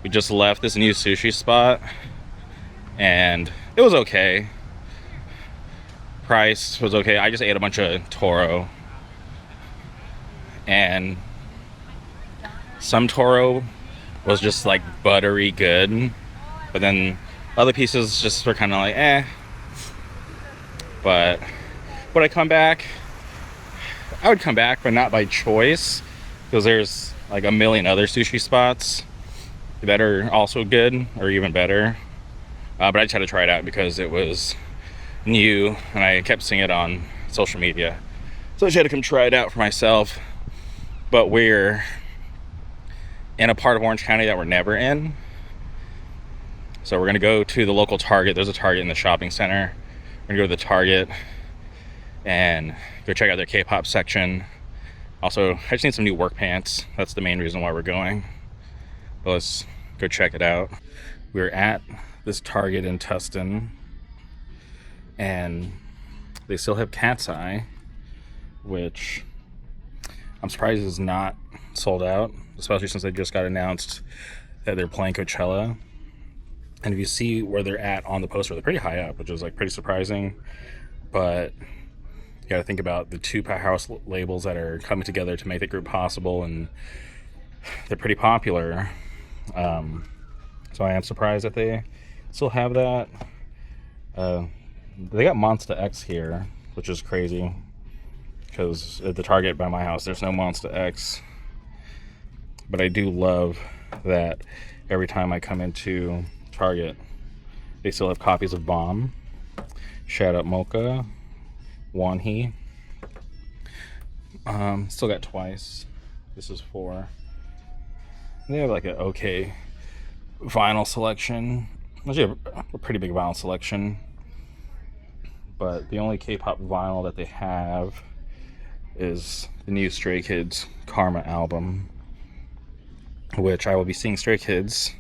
We just left this new sushi spot, and it was okay. Price was okay. I just ate a bunch of toro, and some toro was just like buttery good, but then other pieces just were kind of like eh. But would I come back? I would come back, but not by choice, because there's like a million other sushi spots that are also good or even better. But I just had to try it out because it was new and I kept seeing it on social media, so I just had to come try it out for myself. But we're in a part of Orange County that we're never in, so we're gonna go to the local Target. There's a Target in the shopping center. We're gonna go to the Target and go check out their K-pop section. Also, I just need some new work pants. That's the main reason why we're going. But let's go check it out. We're at this Target in Tustin, and they still have Cat's Eye, which I'm surprised is not sold out, especially since they just got announced that they're playing Coachella. And if you see where they're at on the poster, they're pretty high up, which is like pretty surprising. But you gotta think about the two powerhouse labels that are coming together to make the group possible, and they're pretty popular. So I am surprised that they still have that. They got Monster X here, which is crazy, because at the Target by my house there's no Monster X. But I do love that every time I come into Target, they still have copies of Bomb, Shout Out Mocha, Wonhee. Still got Twice. This is 4. They have like an okay vinyl selection. Actually a pretty big vinyl selection. But the only K-pop vinyl that they have is the new Stray Kids Karma album, which I will be seeing Stray Kids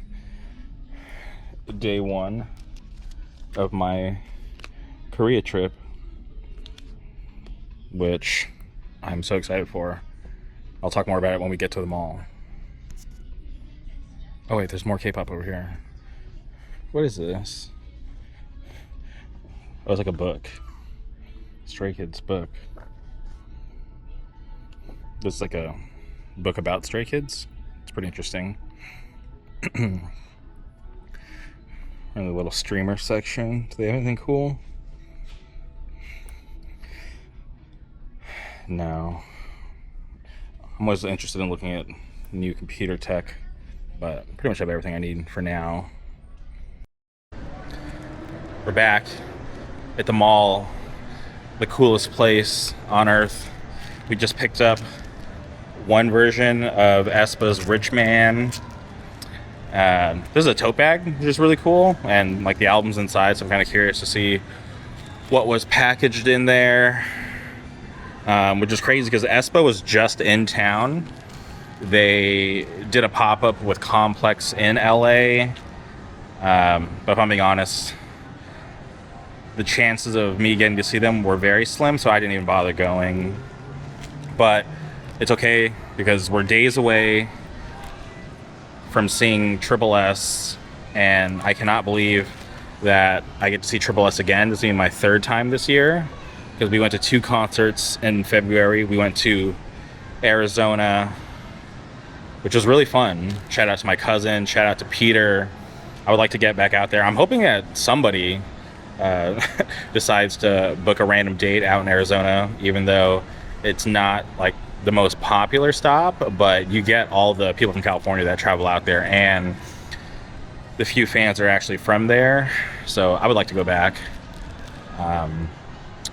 day 1 of my Korea trip, which I'm so excited for. I'll talk more about it when we get to the mall. Oh wait, there's more K-pop over here. What is this? Oh, it's like a book. Stray Kids book. This is like a book about Stray Kids. It's pretty interesting. In the little streamer section, do they have anything cool? No. I'm always interested in looking at new computer tech, but pretty much have everything I need for now. We're back at the mall, the coolest place on earth. We just picked up one version of Aespa's Rich Man. This is a tote bag, which is really cool, and like the album's inside, so I'm kind of curious to see what was packaged in there, which is crazy because Aespa was just in town. They did a pop-up with Complex in LA, but if I'm being honest, the chances of me getting to see them were very slim, so I didn't even bother going. But it's okay, because we're days away from seeing Triple S, and I cannot believe that I get to see Triple S again. This is my 3rd time this year, because we went to 2 concerts in February. We went to Arizona, which was really fun. Shout out to my cousin, shout out to Peter. I would like to get back out there. I'm hoping that somebody decides to book a random date out in Arizona, even though it's not like the most popular stop, but you get all the people from California that travel out there, and the few fans are actually from there, so I would like to go back. But I'm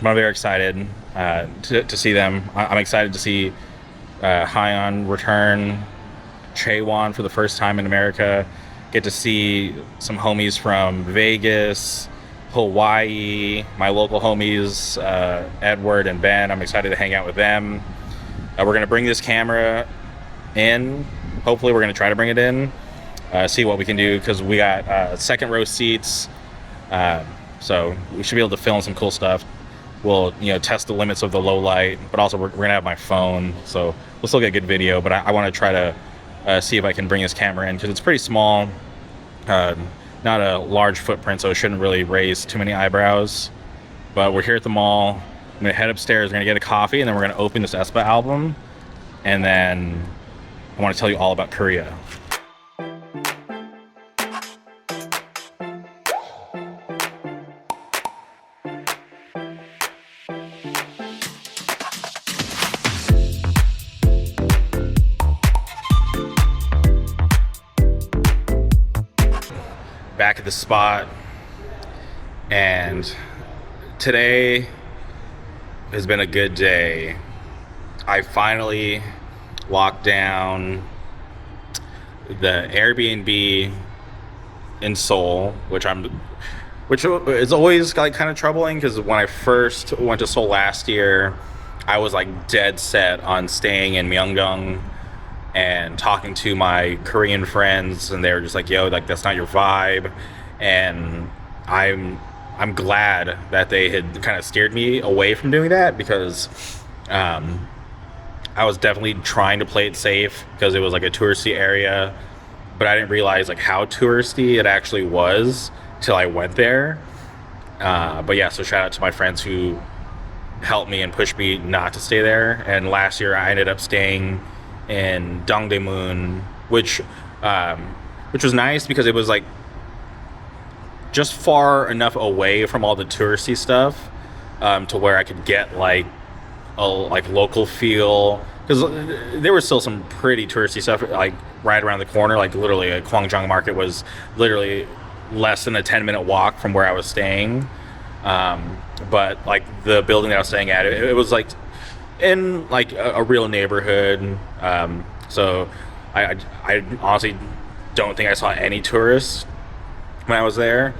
very excited to see them. I'm excited to see Hyon return, Chaewon for the first time in America, get to see some homies from Vegas, Hawaii, my local homies, Edward and Ben. I'm excited to hang out with them. We're going to bring this camera in. Hopefully we're going to try to bring it in, see what we can do, because we got second row seats, so we should be able to film some cool stuff. We'll test the limits of the low light, but also we're going to have my phone, so we'll still get good video, but I want to try to see if I can bring this camera in, because it's pretty small, not a large footprint, so it shouldn't really raise too many eyebrows. But we're here at the mall. I'm gonna head upstairs, we're gonna get a coffee, and then we're gonna open this Aespa album, and then I want to tell you all about Korea. Back at the spot, and today has been a good day. I finally locked down the Airbnb in Seoul, which is always like kind of troubling, because when I first went to Seoul last year, I was like dead set on staying in Myeongdong and talking to my Korean friends, and they were just like, yo, like that's not your vibe. And I'm glad that they had kind of steered me away from doing that, because I was definitely trying to play it safe, because it was like a touristy area, but I didn't realize like how touristy it actually was till I went there. But yeah, so shout out to my friends who helped me and pushed me not to stay there. And last year I ended up staying in Dongdaemun, which was nice, because it was like just far enough away from all the touristy stuff to where I could get like a like local feel, because there was still some pretty touristy stuff like right around the corner. Like literally a Gwangjang market was literally less than a 10-minute walk from where I was staying, but like the building that I was staying at, it was like in like a real neighborhood. So I honestly don't think I saw any tourists when I was there.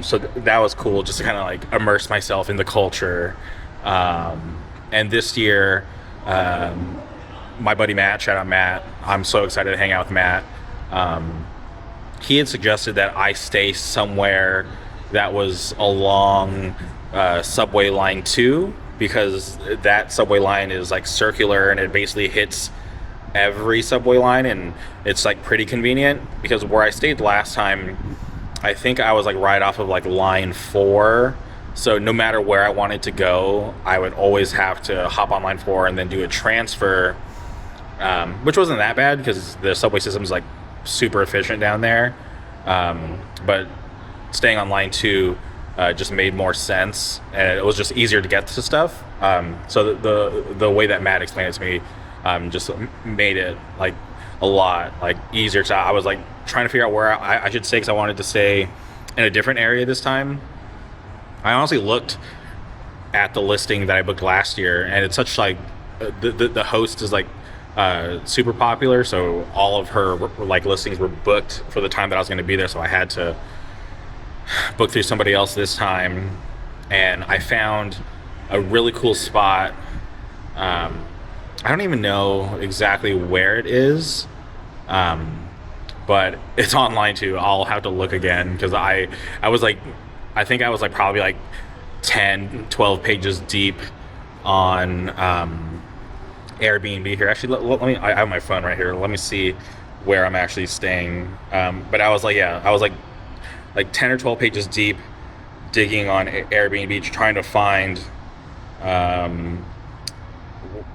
So that was cool, just to kind of like immerse myself in the culture. And this year, my buddy Matt, shout out Matt, I'm so excited to hang out with Matt. He had suggested that I stay somewhere that was along subway line 2, because that subway line is like circular and it basically hits every subway line, and it's like pretty convenient, because where I stayed last time, I think I was like right off of like line 4, so no matter where I wanted to go, I would always have to hop on line 4 and then do a transfer, which wasn't that bad because the subway system is like super efficient down there, but staying on line 2 just made more sense, and it was just easier to get to stuff. So the way that Matt explained it to me just made it like a lot like easier. So I was like trying to figure out where I should stay, because I wanted to stay in a different area this time. I honestly looked at the listing that I booked last year, and it's such like the host is like super popular, so all of her like listings were booked for the time that I was going to be there, so I had to book through somebody else this time. And I found a really cool spot. I don't even know exactly where it is, but it's online too. I'll have to look again, because I think I was like probably like 10-12 pages deep on Airbnb here. Actually, let me, I have my phone right here, let me see where I'm actually staying. But I was like, yeah, I was like 10 or 12 pages deep digging on Airbnb, trying to find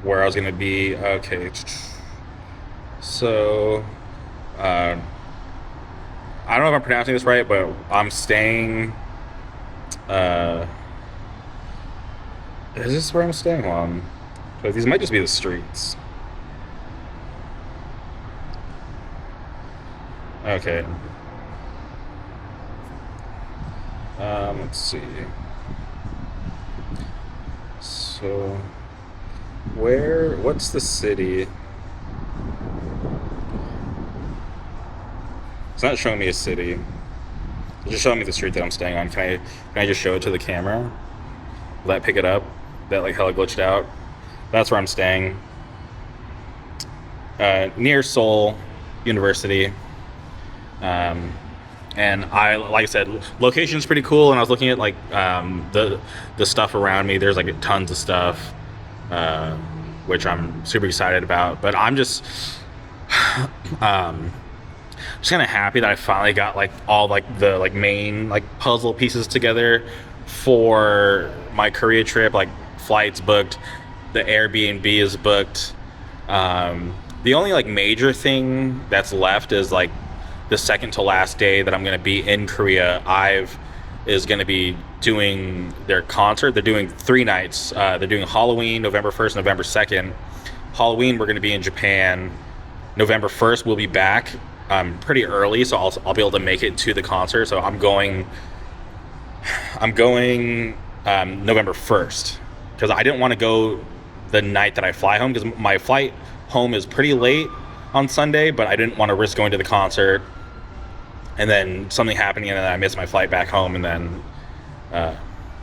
where I was going to be. Okay, so I don't know if I'm pronouncing this right, but I'm staying is this where I'm staying? But these might just be the streets. Okay. Let's see. So, what's the city? It's not showing me a city. It's just showing me the street that I'm staying on. Can I just show it to the camera? Will that pick it up? That like hella glitched out. That's where I'm staying. Near Seoul University. And like I said, location's pretty cool, and I was looking at like the stuff around me. There's like tons of stuff, which I'm super excited about. But I'm Just kind of happy that I finally got like all like the like main like puzzle pieces together for my Korea trip. Like flights booked, the Airbnb is booked. The only like major thing that's left is like the second to last day that I'm going to be in Korea. I've is going to be doing their concert. They're doing 3 nights. They're doing Halloween, November 1st, November 2nd. Halloween, we're going to be in Japan. November 1st, we'll be back pretty early, so I'll be able to make it to the concert. So I'm going November 1st because I didn't want to go the night that I fly home because my flight home is pretty late on Sunday, but I didn't want to risk going to the concert and then something happening and then I miss my flight back home and then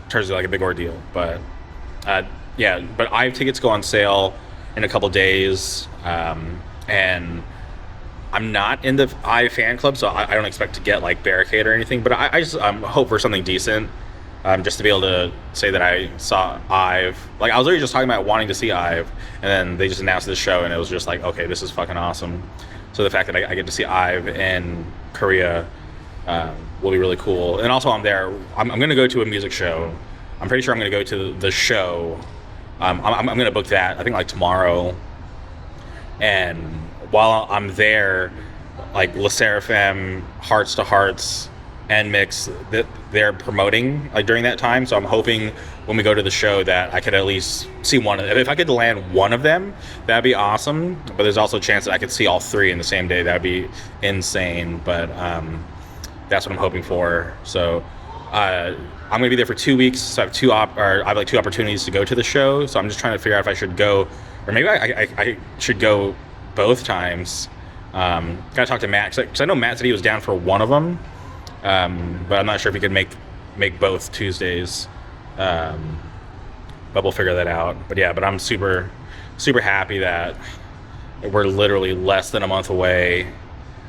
turns into like a big ordeal. But yeah, but I have tickets go on sale in a couple days, and I'm not in the IVE fan club, so I don't expect to get like barricade or anything, but I just hope for something decent, just to be able to say that I saw IVE. Like I was literally just talking about wanting to see IVE, and then they just announced this show, and it was just like, okay, this is fucking awesome. So the fact that I get to see IVE in Korea will be really cool. And also I'm there. I'm going to go to a music show. I'm pretty sure I'm going to go to the show. I'm going to book that, I think, like tomorrow. And while I'm there, like Le Seraphim, Hearts to Hearts, and Mix, that they're promoting like during that time. So I'm hoping when we go to the show that I could at least see one of them. If I could land one of them, that'd be awesome. But there's also a chance that I could see all 3 in the same day. That'd be insane. But that's what I'm hoping for. So I'm gonna be there for 2 weeks. So I have like 2 opportunities to go to the show. So I'm just trying to figure out if I should go, or maybe I should go both times. Gotta talk to Matt because I know Matt said he was down for one of them, but I'm not sure if he could make both Tuesdays. But we'll figure that out. But yeah, but I'm super happy that we're literally less than a month away.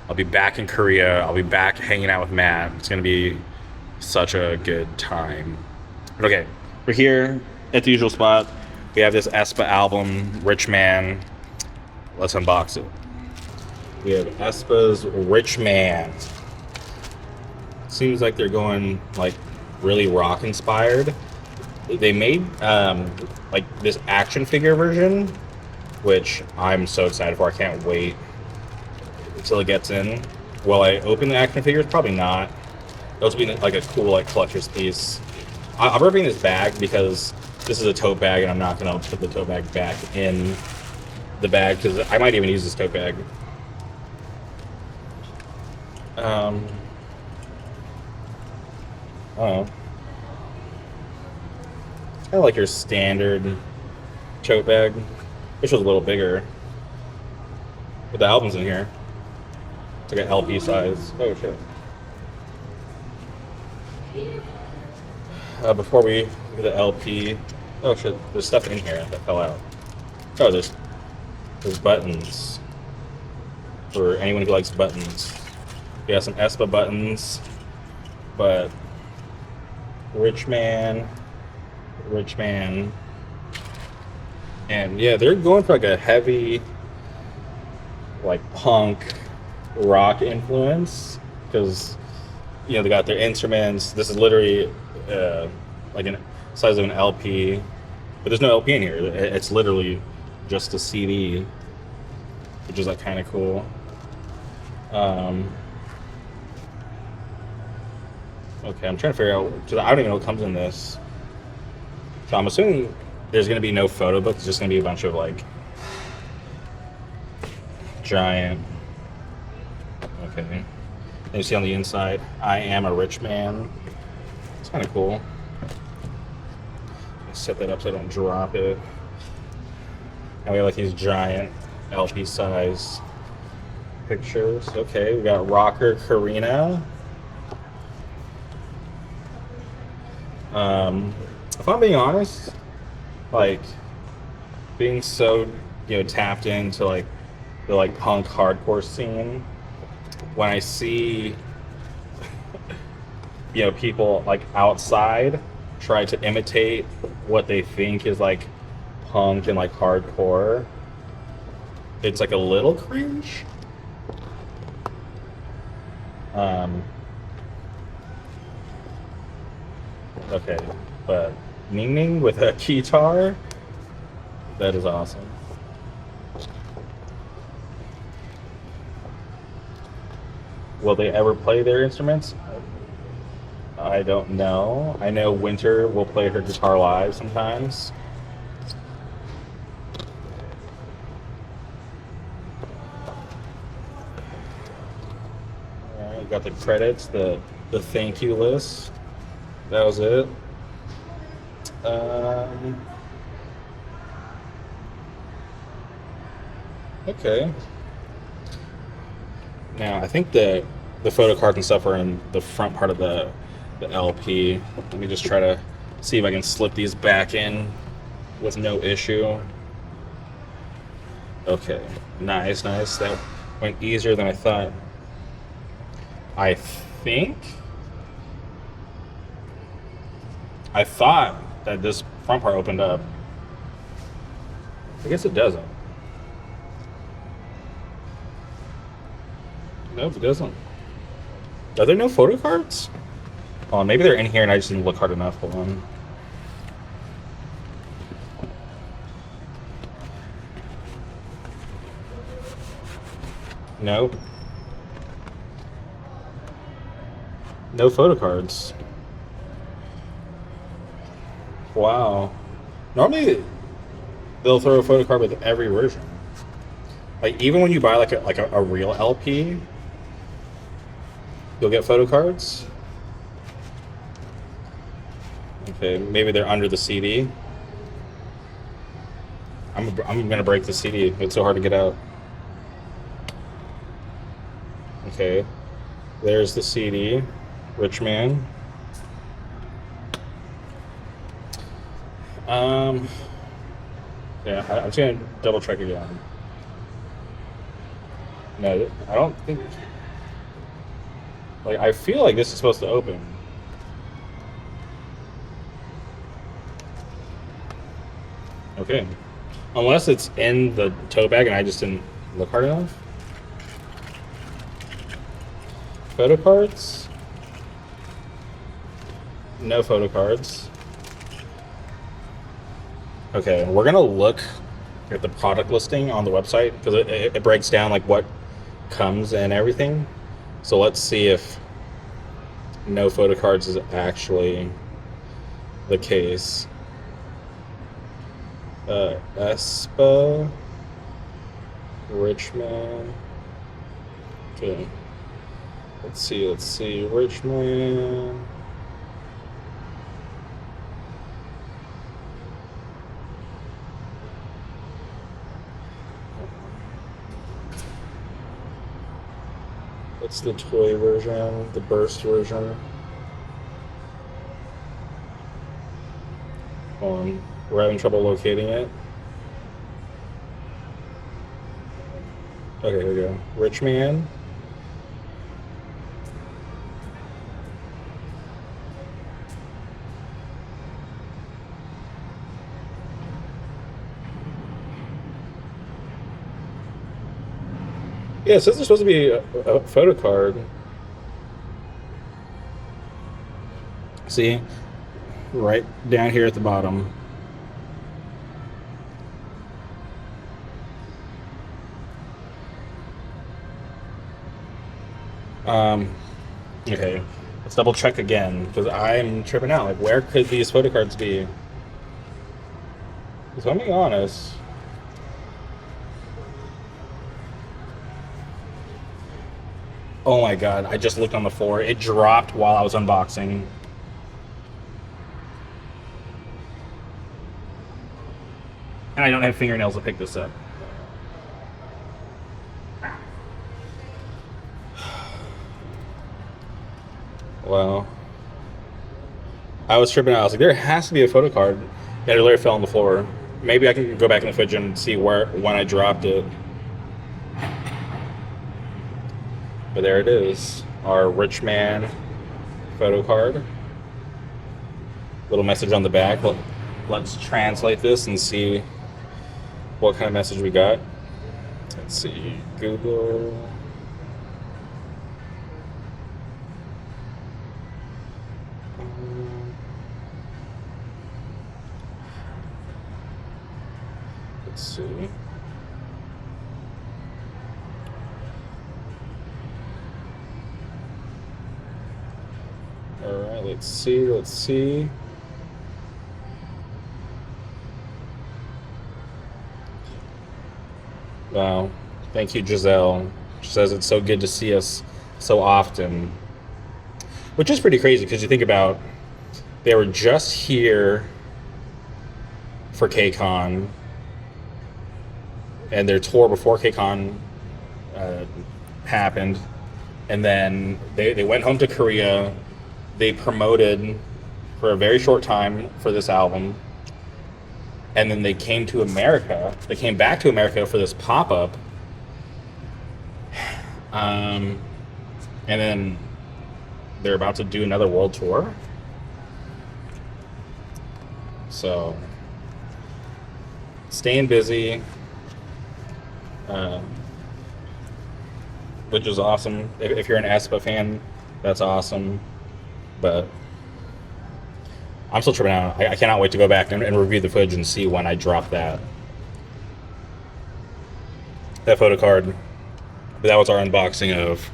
I'll be back in Korea. I'll be back hanging out with Matt. It's gonna be such a good time. But okay, we're here at the usual spot. We have this Aespa album, Rich Man. Let's unbox it. We have Aespa's Rich Man. Seems like they're going like really rock inspired. They made like this action figure version, which I'm so excited for. I can't wait until it gets in. Will I open the action figures? Probably not. Those will be like a cool like collector's piece. I'm ripping this bag because this is a tote bag and I'm not gonna put the tote bag back in the bag because I might even use this tote bag. Oh, it's kind of like your standard tote bag. Wish it was a little bigger. But the album's in here. It's like an LP size. Oh shit. Before we look at the LP, oh shit, there's stuff in here that fell out. Oh, there's buttons for anyone who likes buttons. We got some Aespa buttons, but Rich Man, and yeah, they're going for like a heavy, like punk rock influence because you know they got their instruments. This is literally like an size of an LP, but there's no LP in here. It's literally just a CD, which is like kind of cool. Okay, I'm trying to figure out because I don't even know what comes in this. So I'm assuming there's gonna be no photo book. It's just gonna be a bunch of like giant. Okay. And you see on the inside, I am a rich man. It's kind of cool. Set that up so I don't drop it. And we have like these giant LP size pictures. Okay, we got Rocker Karina. If I'm being honest, like being so tapped into like the like punk hardcore scene, when I see people like outside try to imitate what they think is like punk and like hardcore, it's like a little cringe. Um, okay, but Ning Ning with a guitar? That is awesome. Will they ever play their instruments? I don't know. I know Winter will play her guitar live sometimes. All right, got the credits, the thank you list. That was it. Um, okay. Now I think the photo cards and stuff are in the front part of the LP. Let me just try to see if I can slip these back in with no issue. Okay, nice, nice. That went easier than I thought. I think I thought that this front part opened up. I guess it doesn't. Nope, it doesn't. Are there no photo cards? Oh, maybe they're in here and I just didn't look hard enough. Hold on. Nope. No photo cards. Wow. Normally, they'll throw a photo card with every version. Like even when you buy like a real LP, you'll get photo cards. Okay, maybe they're under the CD. I'm gonna break the CD. It's so hard to get out. Okay, there's the CD, Rich Man. Yeah, I'm just gonna double check again. No, I don't think. Like, I feel like this is supposed to open. Okay, unless it's in the tote bag and I just didn't look hard enough. Photo cards? No photo cards. Okay, we're gonna look at the product listing on the website because it breaks down like what comes and everything. So let's see if no photo cards is actually the case. Aespa, Richmond. Okay. Let's see, Richmond. What's the toy version? The burst version? Hold on. We're having trouble locating it. Okay, here we go. Richman. Yeah, it says there's supposed to be a photo card. See? Right down here at the bottom. Okay. Let's double check again, because I'm tripping out. Like, where could these photo cards be? Because I'm being honest. Oh my god, I just looked on the floor. It dropped while I was unboxing. And I don't have fingernails to pick this up. Well, I was tripping out. I was like, there has to be a photo card. And it literally fell on the floor. Maybe I can go back in the fridge and see when I dropped it. But there it is, our Rich Man photo card. Little message on the back. Let's translate this and see what kind of message we got. Let's see, Google. see. All right, let's see. Wow. Thank you, Giselle. She says it's so good to see us so often. Which is pretty crazy because you think about they were just here for KCON and their tour before KCON happened. And then they went home to Korea. They promoted for a very short time for this album. And then they came to America. They came back to America for this pop-up. And then they're about to do another world tour. So, staying busy, which is awesome. If you're an Aespa fan, that's awesome. But I'm still tripping out. I cannot wait to go back and review the footage and see when I drop that photo card. But that was our unboxing of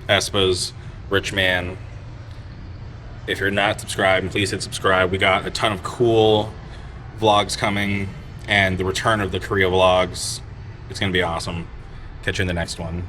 Aespa's Rich Man. If you're not subscribed, please hit subscribe. We got a ton of cool vlogs coming and the return of the Korea vlogs. It's going to be awesome. Catch you in the next one.